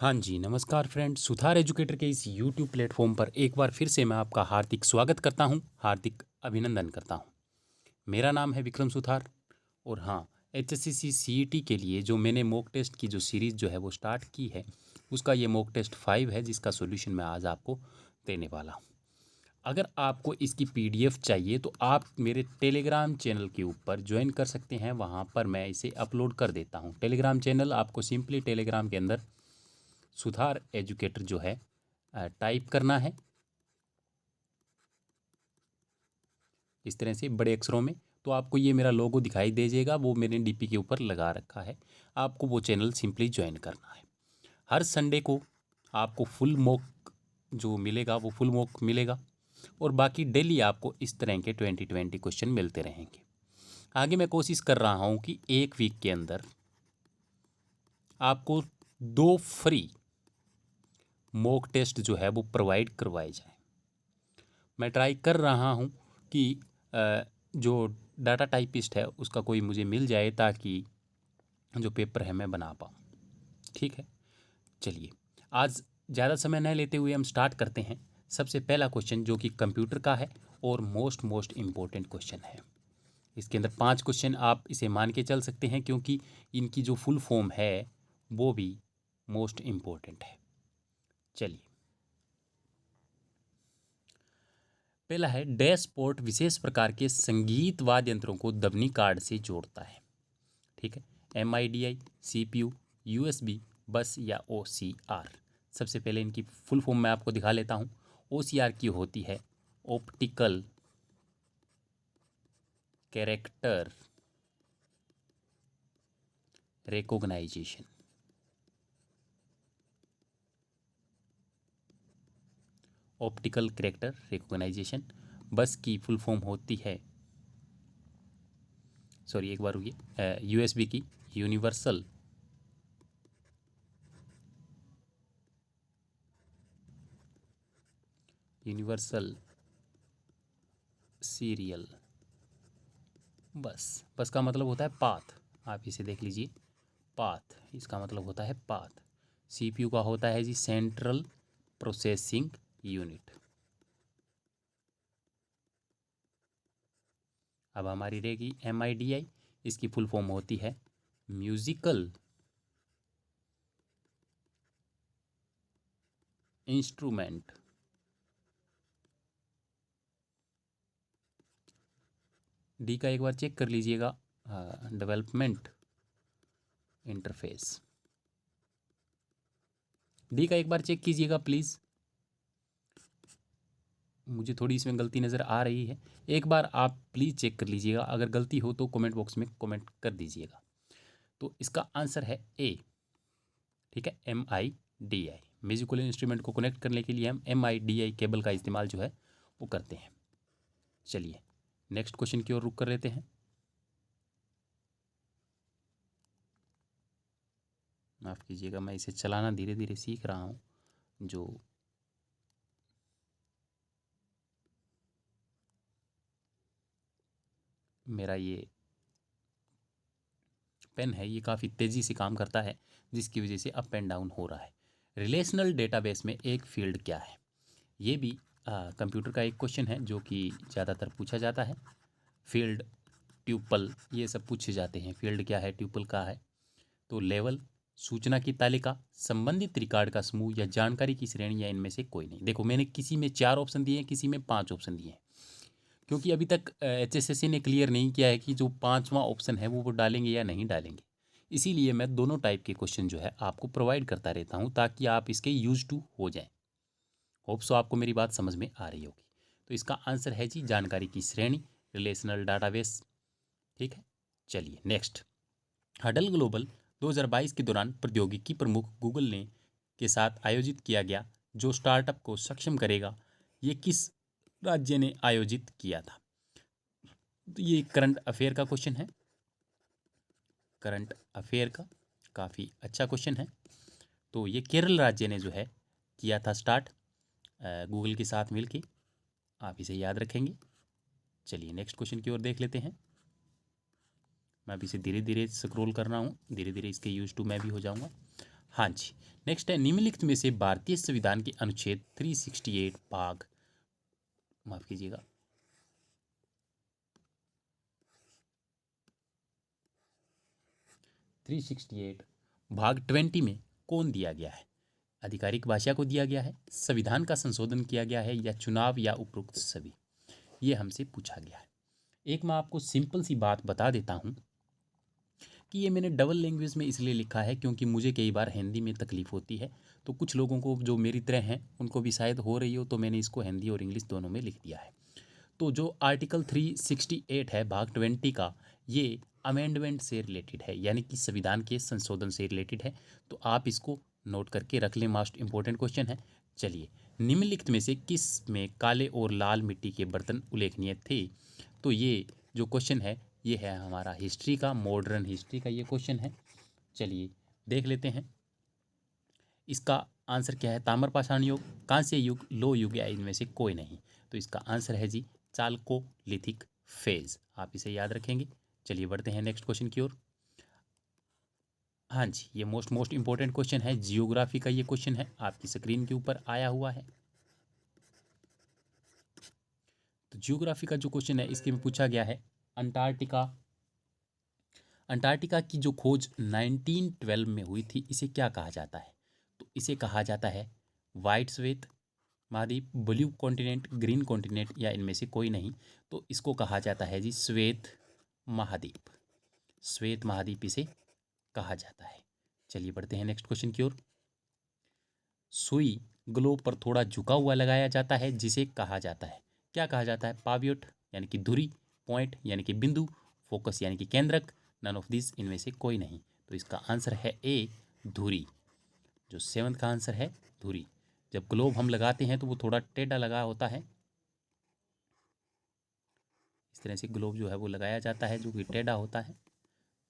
हाँ जी, नमस्कार फ्रेंड। सुधार एजुकेटर के इस यूट्यूब प्लेटफॉर्म पर एक बार फिर से मैं आपका हार्दिक स्वागत करता हूँ, हार्दिक अभिनंदन करता हूँ। मेरा नाम है विक्रम सुथार और हाँ, एचएससीसी सीईटी के लिए जो मैंने मॉक टेस्ट की जो सीरीज़ जो है वो स्टार्ट की है, उसका ये मॉक टेस्ट 5 है, जिसका सोल्यूशन मैं आज आपको देने वाला हूँ। अगर आपको इसकी पीडीएफ चाहिए तो आप मेरे टेलीग्राम चैनल के ऊपर ज्वाइन कर सकते हैं। वहाँ पर मैं इसे अपलोड कर देता हूँ। टेलीग्राम चैनल आपको सिंपली टेलीग्राम के अंदर सुधार एजुकेटर जो है टाइप करना है इस तरह से बड़े अक्षरों में, तो आपको ये मेरा लोगो दिखाई दे जाएगा। वो मैंने डीपी के ऊपर लगा रखा है। आपको वो चैनल सिंपली ज्वाइन करना है। हर संडे को आपको फुल मॉक जो मिलेगा वो फुल मॉक मिलेगा और बाकी डेली आपको इस तरह के 2020 क्वेश्चन मिलते रहेंगे। आगे मैं कोशिश कर रहा हूँ कि एक वीक के अंदर आपको 2 फ्री मॉक टेस्ट जो है वो प्रोवाइड करवाए जाए। मैं ट्राई कर रहा हूँ कि जो डाटा टाइपिस्ट है उसका कोई मुझे मिल जाए ताकि जो पेपर है मैं बना पाऊँ। ठीक है, चलिए आज ज़्यादा समय न लेते हुए हम स्टार्ट करते हैं। सबसे पहला क्वेश्चन जो कि कंप्यूटर का है और मोस्ट इम्पोर्टेंट क्वेश्चन है। इसके अंदर 5 क्वेश्चन आप इसे मान के चल सकते हैं, क्योंकि इनकी जो फुल फॉर्म है वो भी मोस्ट इम्पोर्टेंट है। चलिए, पहला है, डैशपोर्ट विशेष प्रकार के संगीत वाद्य यंत्रों को ध्वनि कार्ड से जोड़ता है। ठीक है, MIDI, CPU, USB, बस या OCR। सबसे पहले इनकी फुल फॉर्म मैं आपको दिखा लेता हूँ। OCR की होती है optical character recognition. Optical character recognition. बस की फुल फॉर्म होती है, सॉरी एक बार रुकिए, USB की यूनिवर्सल सीरियल बस। बस का मतलब होता है पाथ, आप इसे देख लीजिए, पाथ इसका मतलब होता है पाथ। CPU का होता है जी सेंट्रल प्रोसेसिंग यूनिट। अब हमारी रहेगी MIDI, इसकी फुल फॉर्म होती है म्यूजिकल इंस्ट्रूमेंट डी का एक बार चेक कर लीजिएगा, डेवलपमेंट इंटरफेस। डी का एक बार चेक कीजिएगा प्लीज़, मुझे थोड़ी इसमें गलती नज़र आ रही है। एक बार आप प्लीज़ चेक कर लीजिएगा, अगर गलती हो तो कमेंट बॉक्स में कमेंट कर दीजिएगा। तो इसका आंसर है ए। ठीक है, MIDI। म्यूजिकल इंस्ट्रूमेंट को कनेक्ट करने के लिए हम MIDI केबल का इस्तेमाल जो है वो करते हैं। चलिए नेक्स्ट क्वेश्चन की ओर रुक कर लेते हैं। माफ़ कीजिएगा, मैं इसे चलाना धीरे धीरे सीख रहा हूँ। जो मेरा ये पेन है ये काफ़ी तेज़ी से काम करता है, जिसकी वजह से अप एंड डाउन हो रहा है। रिलेशनल डेटाबेस में एक फील्ड क्या है? ये भी कंप्यूटर का एक क्वेश्चन है जो कि ज़्यादातर पूछा जाता है। फील्ड, ट्यूपल, ये सब पूछे जाते हैं। फील्ड क्या है, ट्यूपल का है। तो लेवल, सूचना की तालिका, संबंधित रिकॉर्ड का समूह या जानकारी की श्रेणी या इनमें से कोई नहीं। देखो मैंने किसी में 4 ऑप्शन दिए हैं, किसी में 5 ऑप्शन दिए हैं, क्योंकि अभी तक HSSC ने क्लियर नहीं किया है कि जो 5वां ऑप्शन है वो डालेंगे या नहीं डालेंगे। इसीलिए मैं दोनों टाइप के क्वेश्चन जो है आपको प्रोवाइड करता रहता हूँ, ताकि आप इसके यूज टू हो जाएं। होप सो आपको मेरी बात समझ में आ रही होगी। तो इसका आंसर है जी जानकारी की श्रेणी, रिलेशनल डाटाबेस। ठीक है, चलिए नेक्स्ट। हडल ग्लोबल 2022 के दौरान प्रौद्योगिकी प्रमुख गूगल ने के साथ आयोजित किया गया जो स्टार्टअप को सक्षम करेगा, ये किस राज्य ने आयोजित किया था? तो ये करंट अफेयर का क्वेश्चन है। करंट अफेयर का काफ़ी अच्छा क्वेश्चन है। तो ये केरल राज्य ने जो है किया था स्टार्ट गूगल के साथ मिलके। आप इसे याद रखेंगे। चलिए नेक्स्ट क्वेश्चन की ओर देख लेते हैं। मैं अभी इसे धीरे धीरे स्क्रॉल कर रहा हूँ, धीरे धीरे इसके यूज टू मैं भी हो जाऊँगा। हाँ जी, नेक्स्ट है निम्नलिखित में से भारतीय संविधान के अनुच्छेद 368 भाग, माफ कीजिएगा, 368 भाग 20 में कौन दिया गया है? आधिकारिक भाषा को दिया गया है, संविधान का संशोधन किया गया है, या चुनाव, या उपरोक्त सभी? ये हमसे पूछा गया है। एक मैं आपको सिंपल सी बात बता देता हूँ कि ये मैंने डबल लैंग्वेज में इसलिए लिखा है क्योंकि मुझे कई बार हिंदी में तकलीफ़ होती है, तो कुछ लोगों को जो मेरी तरह हैं उनको भी शायद हो रही हो, तो मैंने इसको हिंदी और इंग्लिश दोनों में लिख दिया है। तो जो आर्टिकल 368 है भाग 20 का, ये अमेंडमेंट से रिलेटेड है, यानी कि संविधान के संशोधन से रिलेटेड है। तो आप इसको नोट करके रख लें, मोस्ट इंपॉर्टेंट क्वेश्चन है। चलिए, निम्नलिखित में से किस में काले और लाल मिट्टी के बर्तन उल्लेखनीय थे? तो ये जो क्वेश्चन है ये है हमारा हिस्ट्री का, मॉडर्न हिस्ट्री का ये क्वेश्चन है। चलिए देख लेते हैं इसका आंसर क्या है। ताम्रपाषाण युग, कांस्य युग, लोह युग, या इनमें से कोई नहीं? तो इसका आंसर है जी चाल्कोलिथिक फेज। आप इसे याद रखेंगे। चलिए बढ़ते हैं नेक्स्ट क्वेश्चन की ओर। हाँ जी, ये मोस्ट इंपॉर्टेंट क्वेश्चन है, जियोग्राफी का ये क्वेश्चन है, आपकी स्क्रीन के ऊपर आया हुआ है। तो जियोग्राफी का जो क्वेश्चन है इसके में पूछा गया है अंटार्कटिका की जो खोज 1912 में हुई थी, इसे क्या कहा जाता है? तो इसे कहा जाता है वाइट श्वेत महाद्वीप, ब्लू कॉन्टिनेंट, ग्रीन कॉन्टिनेंट, या इनमें से कोई नहीं? तो इसको कहा जाता है जी श्वेत महाद्वीप। श्वेत महाद्वीप इसे कहा जाता है। चलिए बढ़ते हैं नेक्स्ट क्वेश्चन की ओर। सुई ग्लोब पर थोड़ा झुका हुआ लगाया जाता है, जिसे कहा जाता है, क्या कहा जाता है? पावियोट यानी कि धुरी, पॉइंट यानी कि बिंदु, फोकस यानी कि केंद्रक, नन ऑफ दिस, इनमें से कोई नहीं? तो इसका आंसर है ए धुरी। जो 7th का आंसर है धुरी। जब ग्लोब हम लगाते हैं तो वो थोड़ा टेढ़ा लगा होता है, इस तरह से ग्लोब जो है वो लगाया जाता है जो कि टेढ़ा होता है।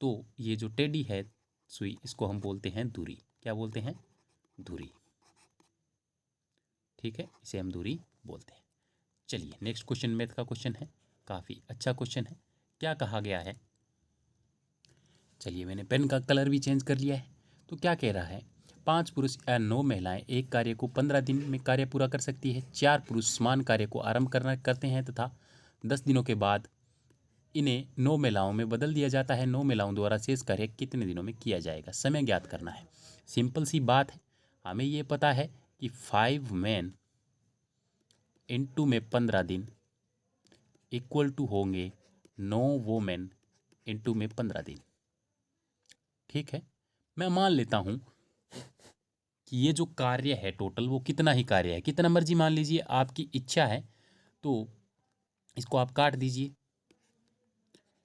तो ये जो टेढ़ी है सुई, इसको हम बोलते हैं धुरी। क्या बोलते हैं? धुरी। ठीक है, इसे हम धुरी बोलते हैं। चलिए नेक्स्ट क्वेश्चन मैथ का क्वेश्चन है, काफ़ी अच्छा क्वेश्चन है। क्या कहा गया है? चलिए मैंने पेन का कलर भी चेंज कर लिया है। तो क्या कह रहा है? 5 पुरुष या 9 महिलाएं एक कार्य को 15 दिन में कार्य पूरा कर सकती है। 4 पुरुष समान कार्य को आरंभ करते हैं तथा 10 दिनों के बाद इन्हें 9 महिलाओं में बदल दिया जाता है। 9 महिलाओं द्वारा शेष कार्य कितने दिनों में किया जाएगा? समय ज्ञात करना है। सिंपल सी बात है, हमें ये पता है कि 5 मैन इंटू में 15 दिन इक्वल टू होंगे 9 वोमेन इंटू में 15 दिन। ठीक है, मैं मान लेता हूं कि ये जो कार्य है टोटल वो कितना ही कार्य है, कितना मर्जी मान लीजिए, आपकी इच्छा है। तो इसको आप काट दीजिए,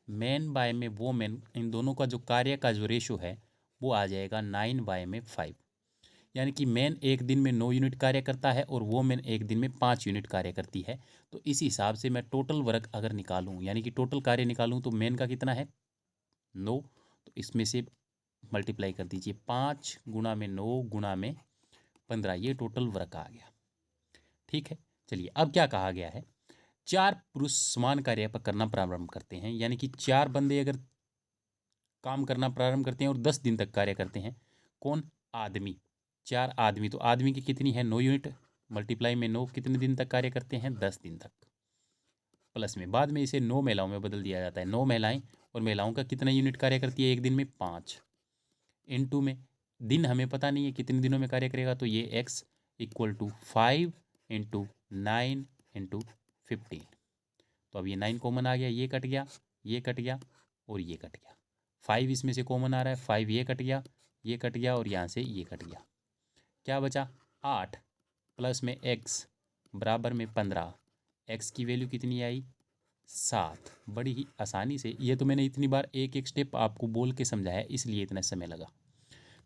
मैन बाय में वोमेन, इन दोनों का जो कार्य का जो रेशो है वो आ जाएगा 9/5। यानी कि मैन एक दिन में 9 यूनिट कार्य करता है और वोमेन एक दिन में 5 यूनिट कार्य करती है। तो इस हिसाब से मैं टोटल वर्क अगर निकालूं, यानी कि टोटल कार्य निकालूं, तो मैन का कितना है 9, तो इसमें से मल्टीप्लाई कर दीजिए 5 गुणा में 9 गुणा में 15, ये टोटल वर्क आ गया। ठीक है, चलिए अब क्या कहा गया है? 4 पुरुष समान कार्य पर करना प्रारंभ करते हैं, यानी कि 4 बंदे अगर काम करना प्रारंभ करते हैं और 10 दिन तक कार्य करते हैं। कौन? आदमी। 4 आदमी, तो आदमी की कितनी है 9 यूनिट, मल्टीप्लाई में 9, कितने दिन तक कार्य करते हैं? 10 दिन तक। प्लस में बाद में इसे 9 महिलाओं में बदल दिया जाता है। 9 महिलाएं, और महिलाओं का कितना यूनिट कार्य करती है एक दिन में? 5। इनटू में दिन हमें पता नहीं है कितने दिनों में कार्य करेगा, तो ये X equal to 5 into 9 into 15। तो अब ये 9 कॉमन आ गया, ये कट गया, ये कट गया और ये कट गया। 5 इसमें से कॉमन आ रहा है, 5 ये कट गया, ये कट गया और यहाँ से ये कट गया। क्या बचा? 8 प्लस में एक्स बराबर में 15। एक्स की वैल्यू कितनी आई? 7। बड़ी ही आसानी से, ये तो मैंने इतनी बार एक एक स्टेप आपको बोल के समझाया इसलिए इतना समय लगा,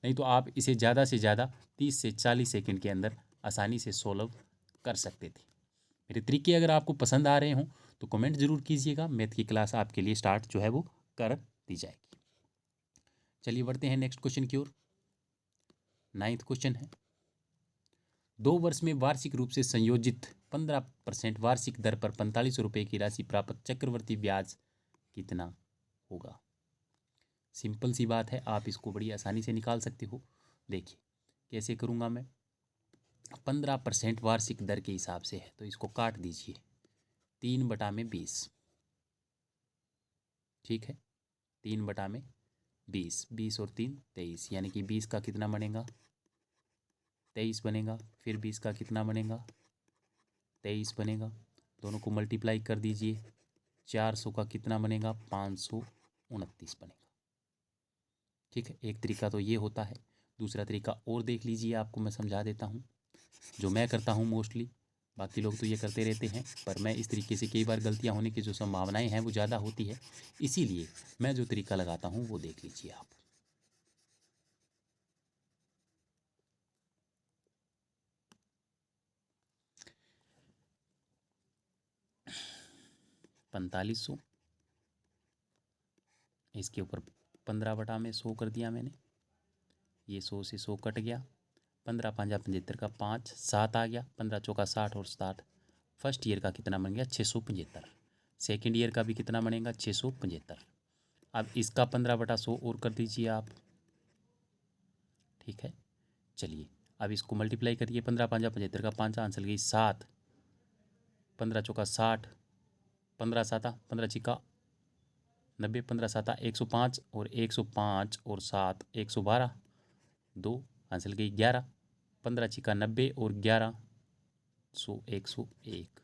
नहीं तो आप इसे ज़्यादा से ज़्यादा 30 से 40 सेकंड के अंदर आसानी से सोल्व कर सकते थे। मेरे तरीके अगर आपको पसंद आ रहे हों तो कमेंट ज़रूर कीजिएगा, मैथ की क्लास आपके लिए स्टार्ट जो है वो कर दी जाएगी। चलिए बढ़ते हैं नेक्स्ट क्वेश्चन की ओर। 9th क्वेश्चन है, 2 वर्ष में वार्षिक रूप से संयोजित 15% वार्षिक दर पर 45 रुपये की राशि प्राप्त चक्रवर्ती ब्याज कितना होगा? सिंपल सी बात है, आप इसको बड़ी आसानी से निकाल सकते हो। देखिए कैसे करूँगा मैं, 15% वार्षिक दर के हिसाब से है, तो इसको काट दीजिए 3/20। ठीक है, 3/20, 20 और 3 23, यानी कि 20 का कितना बनेगा, 23 बनेगा। फिर 20 का कितना बनेगा, 23 बनेगा। दोनों को मल्टीप्लाई कर दीजिए, 400 का कितना बनेगा, 529 बनेगा। ठीक है, एक तरीका तो ये होता है। दूसरा तरीका और देख लीजिए, आपको मैं समझा देता हूँ, जो मैं करता हूँ मोस्टली। बाकी लोग तो ये करते रहते हैं, पर मैं इस तरीके से कई बार गलतियाँ होने की जो संभावनाएं हैं वो ज़्यादा होती है, इसीलिए मैं जो तरीका लगाता हूँ वो देख लीजिए आप। पैंतालीस सौ, इसके ऊपर 15/100 कर दिया मैंने, ये 100 से 100 कट गया, 15 5 75 का 5 7 आ गया, 15 चौका 60 और 60। फर्स्ट ईयर का कितना बन गया, 675। सेकेंड ईयर का भी कितना बनेगा, 675। अब इसका 15/100 और कर दीजिए आप। ठीक है, चलिए अब इसको मल्टीप्लाई करिए, 15 5 75 का 5 आंसर गई 7, 15 चौका 60, 15 7 15 छिका 90, 15 7 105 और 105 और 7 112, 2 आंसर गई 11, 15 छिका 90 और 11 101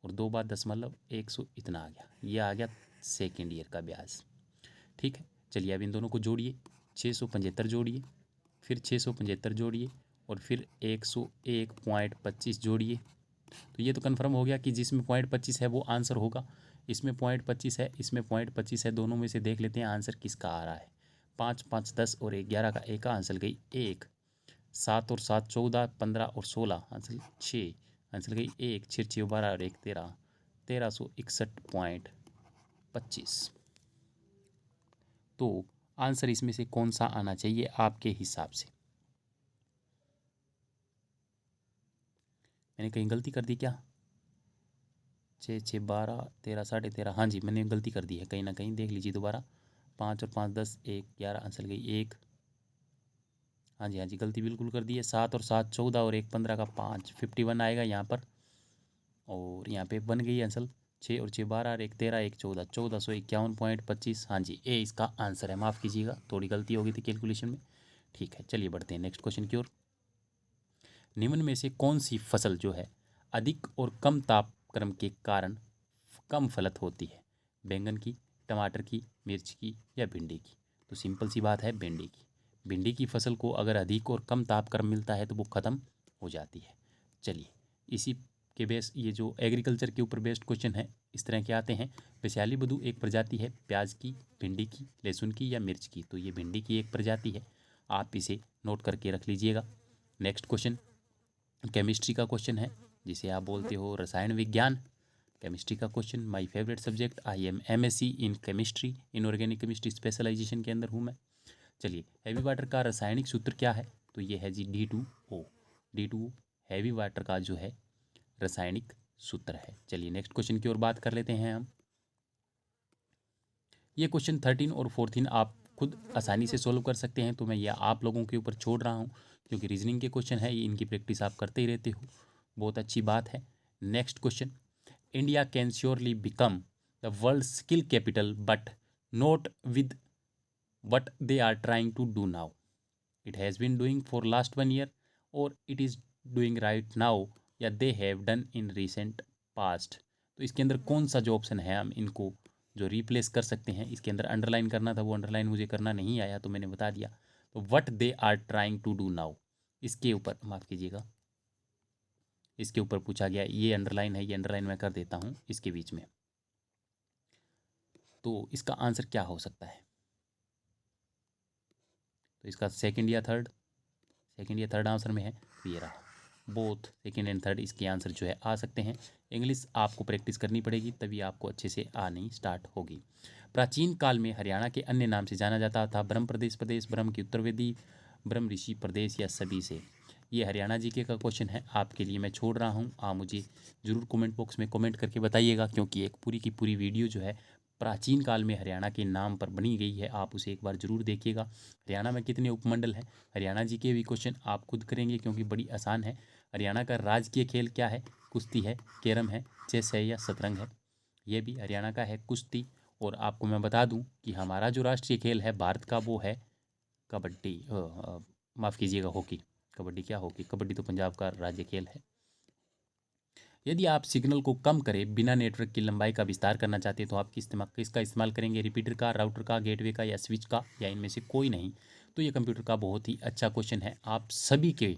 और 2/10 इतना आ गया। ये आ गया सेकेंड ईयर का ब्याज। ठीक है, चलिए अब इन दोनों को जोड़िए, 675 जोड़िए, फिर 675 जोड़िए और फिर 101.25 जोड़िए। तो ये तो कन्फर्म हो गया कि जिसमें 0.25 है वो आंसर होगा। इसमें 0.25 है, इसमें 0.25 है, दोनों में से देख लेते हैं आंसर किसका आ रहा है। 5 5 10 और 11 का एक आंसर गई 1, 7 और 7 14, 15 और 16 आंसर 6, आंसर गई 1, 6 6 12 और 1 13, 1361.25। तो आंसर इसमें से कौन सा आना चाहिए आपके हिसाब से? मैंने कहीं गलती कर दी क्या? 6 6 12 13 13.5, हाँ जी मैंने गलती कर दी है कहीं ना कहीं, देख लीजिए दोबारा। 5 और 5 10 1 11 आंसर गई 1, हाँ जी गलती बिल्कुल कर दी है। 7 और 7 14 और 1 15 का 5 51 आएगा यहाँ पर, और यहाँ पे बन गई आंसर 6 और 6 12 और 1 13 1 14, 1451.25। हाँ जी, ए इसका आंसर है। माफ़ कीजिएगा, थोड़ी गलती हो गई थी कैलकुलेशन में। ठीक है, चलिए बढ़ते हैं नेक्स्ट क्वेश्चन की ओर। निम्न में से कौन सी फसल जो है अधिक और कम तापक्रम के कारण कम फलत होती है? बैंगन की, टमाटर की, मिर्च की या भिंडी की? तो सिंपल सी बात है, भिंडी की। भिंडी की फसल को अगर अधिक और कम तापक्रम मिलता है तो वो ख़त्म हो जाती है। चलिए इसी के बेस, ये जो एग्रीकल्चर के ऊपर बेस्ड क्वेश्चन है इस तरह के आते हैं। वैशाली बदू एक प्रजाति है प्याज की, भिंडी की, लहसुन की या मिर्च की? तो ये भिंडी की एक प्रजाति है, आप इसे नोट करके रख लीजिएगा। नेक्स्ट क्वेश्चन केमिस्ट्री का क्वेश्चन है, जिसे आप बोलते हो रसायन विज्ञान। केमिस्ट्री का question, my favourite subject, I am MSc in chemistry, inorganic chemistry specialisation के अंदर हूँ मैं। चलिए, हैवी वाटर का रासायनिक सूत्र क्या है? तो ये है जी D2O। D2O हैवी वाटर का जो है रासायनिक सूत्र है। चलिए नेक्स्ट क्वेश्चन की ओर बात कर लेते हैं हम। ये क्वेश्चन 13 और 14 आप खुद आसानी से सोल्व कर सकते हैं, तो मैं यह आप लोगों के ऊपर छोड़ रहा हूँ, क्योंकि रीजनिंग के क्वेश्चन है, ये इनकी प्रैक्टिस आप करते ही रहते हो, बहुत अच्छी बात है। Next question, India can surely become the world skill capital but not with what they are trying to do now. It has been doing for last 1 year or it is doing right now या they have done in recent past. तो इसके अंदर कौन सा जो option है हम इनको जो रिप्लेस कर सकते हैं? इसके अंदर अंडरलाइन करना था, वो अंडरलाइन मुझे करना नहीं आया तो मैंने बता दिया। तो what they are trying to do now, इसके ऊपर माफ़ कीजिएगा, इसके ऊपर पूछा गया। ये अंडरलाइन है, ये अंडरलाइन मैं कर देता हूँ इसके बीच में। तो इसका आंसर क्या हो सकता है? तो इसका सेकंड या थर्ड आंसर में है, तो ये रहा। बोथ सेकंड एंड थर्ड इसके आंसर जो है आ सकते हैं। इंग्लिश आपको प्रैक्टिस करनी पड़ेगी, तभी आपको अच्छे से आनी स्टार्ट होगी। प्राचीन काल में हरियाणा के अन्य नाम से जाना जाता था, ब्रह्म प्रदेश, ब्रह्म की उत्तरवेदी, ब्रह्म ऋषि प्रदेश या सभी से। ये हरियाणा जीके का क्वेश्चन है, आपके लिए मैं छोड़ रहा हूँ। आप मुझे ज़रूर कमेंट बॉक्स में कमेंट करके बताइएगा, क्योंकि एक पूरी की पूरी वीडियो जो है प्राचीन काल में हरियाणा के नाम पर बनी गई है, आप उसे एक बार ज़रूर देखिएगा। हरियाणा में कितने उपमंडल हैं, हरियाणा जी के भी क्वेश्चन आप खुद करेंगे क्योंकि बड़ी आसान है। हरियाणा का राजकीय खेल क्या है, कुश्ती है, कैरम है, चेस है या शतरंज है। ये भी हरियाणा का है कुश्ती। और आपको मैं बता दूं कि हमारा जो राष्ट्रीय खेल है भारत का वो है कबड्डी, माफ़ कीजिएगा हॉकी। कबड्डी क्या, हॉकी, कबड्डी तो पंजाब का राज्य खेल है। यदि आप सिग्नल को कम करें बिना नेटवर्क की लंबाई का विस्तार करना चाहते हैं तो आप किसका इस्तेमाल करेंगे, रिपीटर का, राउटर का, गेटवे का या स्विच का, या इनमें से कोई नहीं। तो ये कंप्यूटर का बहुत ही अच्छा क्वेश्चन है। आप सभी के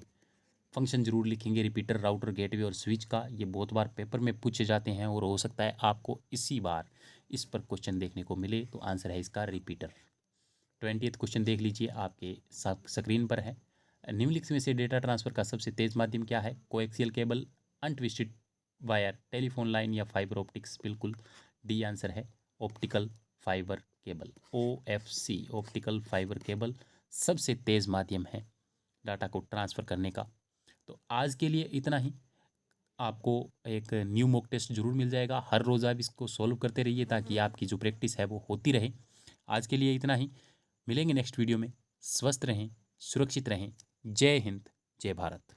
फंक्शन जरूर लिखेंगे, रिपीटर, राउटर, गेटवे और स्विच का। ये बहुत बार पेपर में पूछे जाते हैं और हो सकता है आपको इसी बार इस पर क्वेश्चन देखने को मिले। तो आंसर है इसका रिपीटर। 20th क्वेश्चन देख लीजिए, आपके स्क्रीन पर है। निम्नलिखित में से डेटा ट्रांसफर का सबसे तेज माध्यम क्या है, coaxial cable, untwisted wire, telephone line या फाइबर ऑप्टिक्स। बिल्कुल डी आंसर है optical fibre cable, OFC, optical fibre cable सबसे तेज माध्यम है डाटा को ट्रांसफ़र करने का। तो आज के लिए इतना ही। आपको एक न्यू मॉक टेस्ट जरूर मिल जाएगा, हर रोज़ आप इसको सॉल्व करते रहिए ताकि आपकी जो प्रैक्टिस है वो होती रहे। आज के लिए इतना ही, मिलेंगे नेक्स्ट वीडियो में। स्वस्थ रहें, सुरक्षित रहें। जय हिंद, जय भारत।